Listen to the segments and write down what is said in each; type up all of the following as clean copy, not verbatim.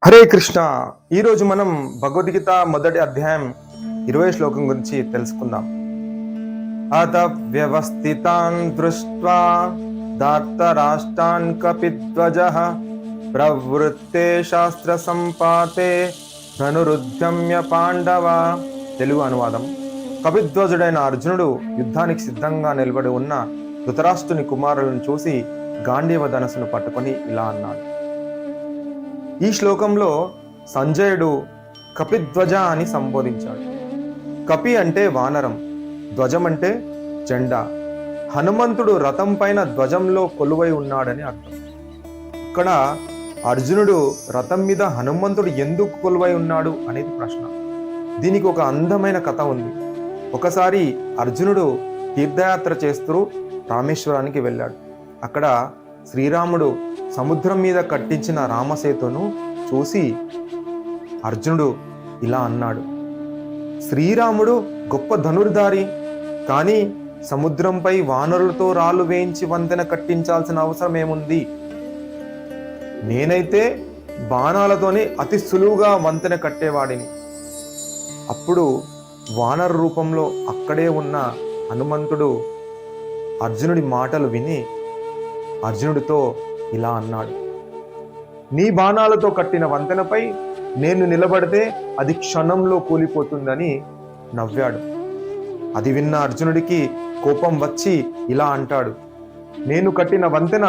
హరే కృష్ణ. ఈరోజు మనం భగవద్గీత మొదటి అధ్యాయం 20 శ్లోకం గురించి తెలుసుకుందాం. అత వ్యవస్థితాన్ దృష్ట్వా ధార్తరాష్ట్రాన్ కపిధ్వజః ప్రవృత్తే శాస్త్ర సంపాతే ధనురుద్యమ్య పాండవ. తెలుగు అనువాదం: కపిధ్వజుడైన అర్జునుడు యుద్ధానికి సిద్ధంగా నిలబడి ఉన్న ధృతరాష్ట్రుని కుమారులను చూసి గాంధీవ ధనస్సును పట్టుకొని ఇలా అన్నాడు. ఈ శ్లోకంలో సంజయుడు కపిధ్వజ అని సంబోధించాడు. కపి అంటే వానరం, ధ్వజం అంటే జెండా. హనుమంతుడు రథం పైన ధ్వజంలో కొలువై ఉన్నాడని అర్థం. ఇక్కడ అర్జునుడు రథం మీద హనుమంతుడు ఎందుకు కొలువై ఉన్నాడు అనేది ప్రశ్న. దీనికి ఒక అందమైన కథ ఉంది. ఒకసారి అర్జునుడు తీర్థయాత్ర చేస్తూ రామేశ్వరానికి వెళ్ళాడు. అక్కడ శ్రీరాముడు సముద్రం మీద కట్టించిన రామసేతును చూసి అర్జునుడు ఇలా అన్నాడు: శ్రీరాముడు గొప్ప ధనుర్ధారి, కానీ సముద్రంపై వానరులతో రాళ్ళు వేయించి వంతెన కట్టించాల్సిన అవసరం ఏముంది? నేనైతే బాణాలతోనే అతి సులువుగా వంతెన కట్టేవాడిని. అప్పుడు వానర రూపంలో అక్కడే ఉన్న హనుమంతుడు అర్జునుడి మాటలు విని అర్జునుడితో ఇలా అన్నాడు: నీ బాణాలతో కట్టిన వంతెనపై నేను నిలబడితే అది క్షణంలో కూలిపోతుందని నవ్వాడు. అది విన్న అర్జునుడికి కోపం వచ్చి ఇలా అంటాడు: నేను కట్టిన వంతెన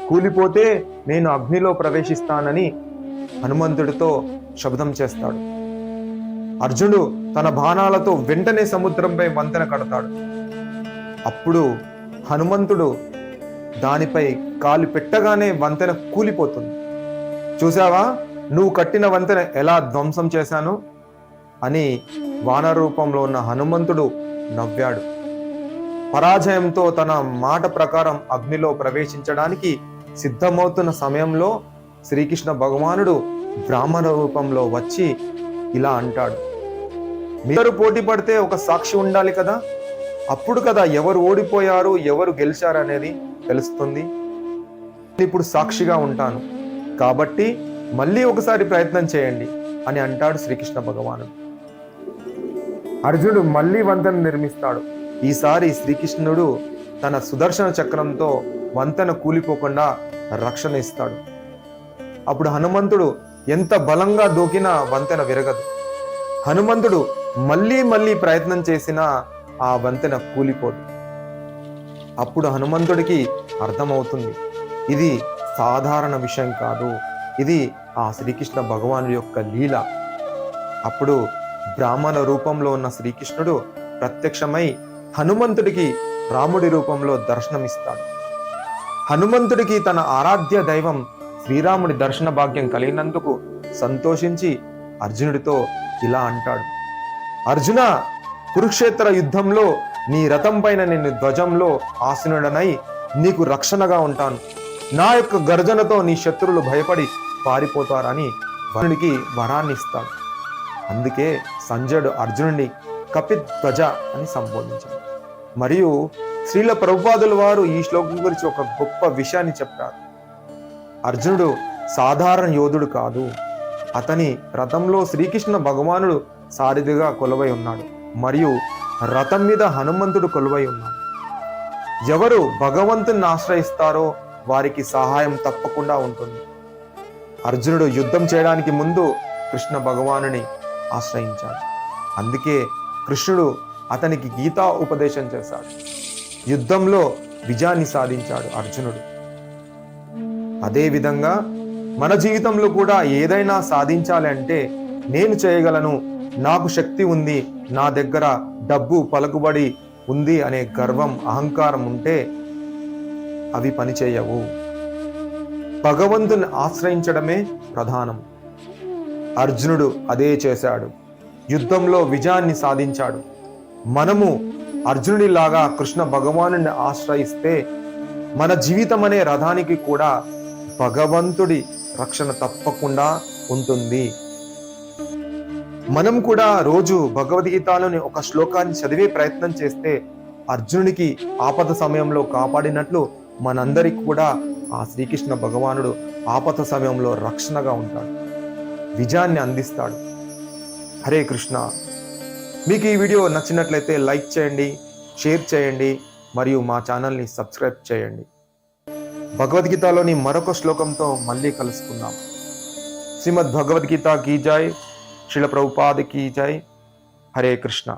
కూలిపోతే నేను అగ్నిలో ప్రవేశిస్తానని హనుమంతుడితో శబ్దం చేస్తాడు. అర్జునుడు తన బాణాలతో వెంటనే సముద్రంపై వంతెన కడతాడు. అప్పుడు హనుమంతుడు దానిపై కాలు పెట్టగానే వంతెన కూలిపోతుంది. చూసావా, నువ్వు కట్టిన వంతెన ఎలా ధ్వంసం చేశాను అని వానర రూపంలో ఉన్న హనుమంతుడు నవ్వాడు. పరాజయంతో తన మాట ప్రకారం అగ్నిలో ప్రవేశించడానికి సిద్ధమవుతున్న సమయంలో శ్రీకృష్ణ భగవానుడు బ్రాహ్మణ రూపంలో వచ్చి ఇలా అంటాడు: మీరు పోటీ పడితే ఒక సాక్షి ఉండాలి కదా, అప్పుడు కదా ఎవరు ఓడిపోయారు ఎవరు గెలిచారు అనేది తెలుస్తుంది. ఇప్పుడు సాక్షిగా ఉంటాను కాబట్టి మళ్ళీ ఒకసారి ప్రయత్నం చేయండి అని అంటాడు శ్రీకృష్ణ భగవానుడు. అర్జునుడు మళ్ళీ వంతెన నిర్మిస్తాడు. ఈసారి శ్రీకృష్ణుడు తన సుదర్శన చక్రంతో వంతెన కూలిపోకుండా రక్షణ ఇస్తాడు. అప్పుడు హనుమంతుడు ఎంత బలంగా దూకినా వంతెన విరగదు. హనుమంతుడు మళ్ళీ ప్రయత్నం చేసినా ఆ వంతెన కూలిపోదు. అప్పుడు హనుమంతుడికి అర్థమవుతుంది, ఇది సాధారణ విషయం కాదు, ఇది ఆ శ్రీకృష్ణ భగవానుడి యొక్క లీల. అప్పుడు బ్రాహ్మణ రూపంలో ఉన్న శ్రీకృష్ణుడు ప్రత్యక్షమై హనుమంతుడికి రాముడి రూపంలో దర్శనమిస్తాడు. హనుమంతుడికి తన ఆరాధ్య దైవం శ్రీరాముడి దర్శన భాగ్యం కలిగినందుకు సంతోషించి అర్జునుడితో ఇలా అంటాడు: అర్జున, కురుక్షేత్ర యుద్ధంలో నీ రథం పైన నేను ధ్వజంలో ఆసీనుడనై నీకు రక్షణగా ఉంటాను. నా యొక్క గర్జనతో నీ శత్రువులు భయపడి పారిపోతారని వరుడికి వరాన్ని ఇస్తాడు. అందుకే సంజయుడు అర్జునుడిని కపిధ్వజ అని సంబోధించాడు. మరియు శ్రీల ప్రభుపాదుల వారు ఈ శ్లోకం గురించి ఒక గొప్ప విషయాన్ని చెప్పారు. అర్జునుడు సాధారణ యోధుడు కాదు, అతని రథంలో శ్రీకృష్ణ భగవానుడు సారథిగా కొలువై ఉన్నాడు, మరియు రథం మీద హనుమంతుడు కొలువై ఉన్నాడు. ఎవరు భగవంతుని ఆశ్రయిస్తారో వారికి సహాయం తప్పకుండా ఉంటుంది. అర్జునుడు యుద్ధం చేయడానికి ముందు కృష్ణ భగవానుని ఆశ్రయించాడు. అందుకే కృష్ణుడు అతనికి గీతా ఉపదేశం చేశాడు. యుద్ధంలో విజయాన్ని సాధించాడు అర్జునుడు. అదేవిధంగా మన జీవితంలో కూడా ఏదైనా సాధించాలి అంటే నేను చేయగలను, నాకు శక్తి ఉంది, నా దగ్గర డబ్బు పలుకుబడి ఉంది అనే గర్వం అహంకారం ఉంటే అవి పనిచేయవు. భగవంతుని ఆశ్రయించడమే ప్రధానం. అర్జునుడు అదే చేశాడు, యుద్ధంలో విజయాన్ని సాధించాడు. మనము అర్జునుడిలాగా కృష్ణ భగవానుని ఆశ్రయిస్తే మన జీవితం అనే రథానికి కూడా భగవంతుడి రక్షణ తప్పకుండా ఉంటుంది. మనం కూడా రోజు భగవద్గీతలోని ఒక శ్లోకాన్ని చదివే ప్రయత్నం చేస్తే అర్జునుడికి ఆపద సమయంలో కాపాడినట్లు మనందరికి కూడా ఆ శ్రీకృష్ణ భగవానుడు ఆపద సమయంలో రక్షణగా ఉంటాడు. విజయాన్ని అందిస్తాడు. హరే కృష్ణ. మీకు ఈ వీడియో నచ్చినట్లయితే లైక్ చేయండి, షేర్ చేయండి మరియు మా ఛానల్ని సబ్స్క్రైబ్ చేయండి. భగవద్గీతలోని మరొక శ్లోకంతో మళ్ళీ కలుసుకుందాం. శ్రీమద్ భగవద్గీత కీ జై, శ్రీల ప్రభుపాద కీ జై. హరే కృష్ణ.